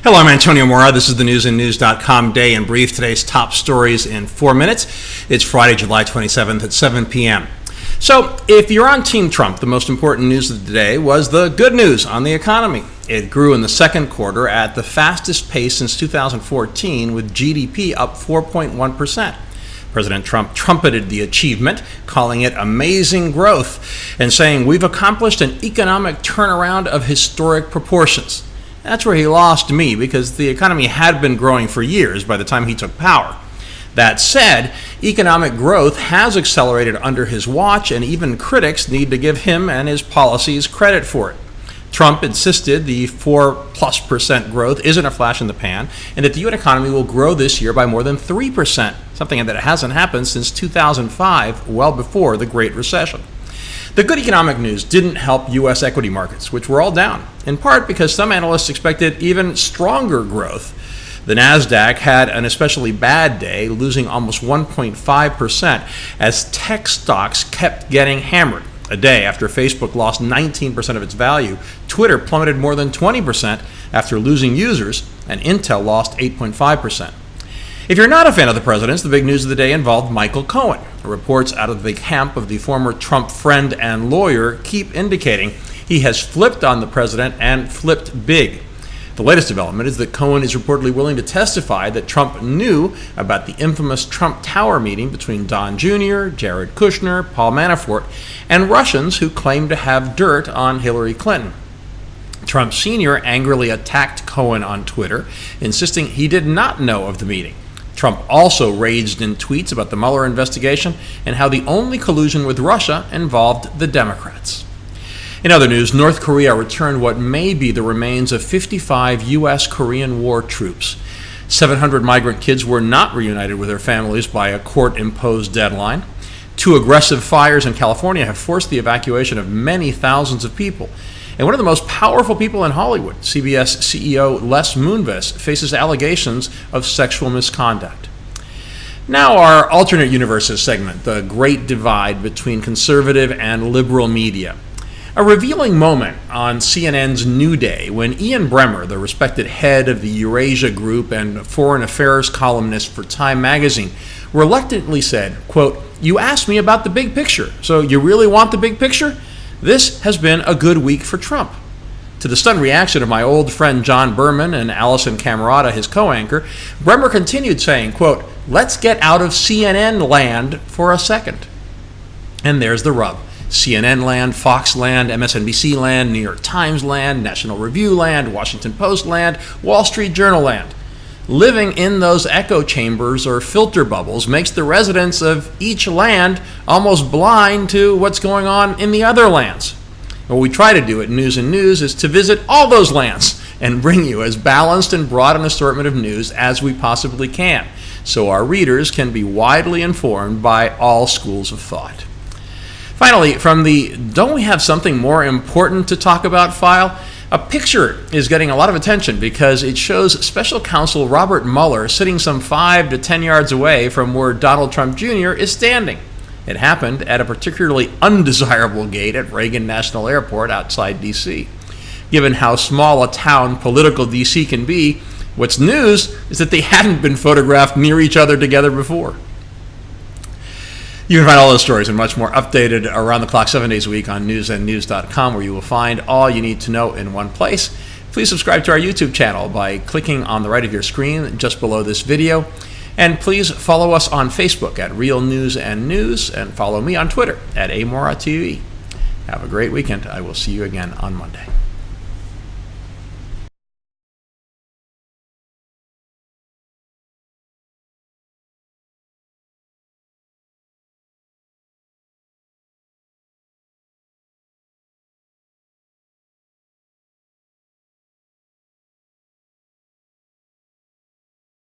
Hello, I'm Antonio Mora. This is the newsandnews.com day in brief. Today's top stories in 4 minutes. It's Friday, July 27th at 7 p.m. So, if you're on Team Trump, the most important news of the day was the good news on the economy. It grew in the second quarter at the fastest pace since 2014, with GDP up 4.1%. President Trump trumpeted the achievement, calling it amazing growth, and saying, "We've accomplished an economic turnaround of historic proportions." That's where he lost me, because the economy had been growing for years by the time he took power. That said, economic growth has accelerated under his watch, and even critics need to give him and his policies credit for it. Trump insisted the 4+% growth isn't a flash in the pan, and that the U.S. economy will grow this year by more than 3%, something that hasn't happened since 2005, well before the Great Recession. The good economic news didn't help U.S. equity markets, which were all down, in part because some analysts expected even stronger growth. The Nasdaq had an especially bad day, losing almost 1.5% as tech stocks kept getting hammered. A day after Facebook lost 19% of its value, Twitter plummeted more than 20% after losing users, and Intel lost 8.5%. If you're not a fan of the president's, the big news of the day involved Michael Cohen. Reports out of the camp of the former Trump friend and lawyer keep indicating he has flipped on the president and flipped big. The latest development is that Cohen is reportedly willing to testify that Trump knew about the infamous Trump Tower meeting between Don Jr., Jared Kushner, Paul Manafort, and Russians who claimed to have dirt on Hillary Clinton. Trump Sr. angrily attacked Cohen on Twitter, insisting he did not know of the meeting. Trump also raged in tweets about the Mueller investigation and how the only collusion with Russia involved the Democrats. In other news, North Korea returned what may be the remains of 55 U.S. Korean War troops. 700 migrant kids were not reunited with their families by a court-imposed deadline. 2 aggressive fires in California have forced the evacuation of many thousands of people. And one of the most powerful people in Hollywood, CBS CEO Les Moonves, faces allegations of sexual misconduct. Now our alternate universes segment, the great divide between conservative and liberal media. A revealing moment on CNN's New Day when Ian Bremmer, the respected head of the Eurasia Group and foreign affairs columnist for Time magazine, reluctantly said, quote, "You asked me about the big picture, so you really want the big picture? This has been a good week for Trump." To the stunned reaction of my old friend John Berman and Allison Camerata, his co-anchor, Bremmer continued saying, quote, "Let's get out of CNN land for a second." And there's the rub. CNN land, Fox land, MSNBC land, New York Times land, National Review land, Washington Post land, Wall Street Journal land. Living in those echo chambers or filter bubbles makes the residents of each land almost blind to what's going on in the other lands. What we try to do at News and News is to visit all those lands and bring you as balanced and broad an assortment of news as we possibly can, so our readers can be widely informed by all schools of thought. Finally, from the "Don't we have something more important to talk about" file, a picture is getting a lot of attention because it shows Special Counsel Robert Mueller sitting some 5 to 10 yards away from where Donald Trump Jr. is standing. It happened at a particularly undesirable gate at Reagan National Airport outside D.C. Given how small a town political D.C. can be, what's news is that they hadn't been photographed near each other together before. You can find all those stories and much more updated around the clock 7 days a week on newsandnews.com, where you will find all you need to know in one place. Please subscribe to our YouTube channel by clicking on the right of your screen just below this video. And please follow us on Facebook at Real News and News, and follow me on Twitter at AMoraTV. Have a great weekend. I will see you again on Monday.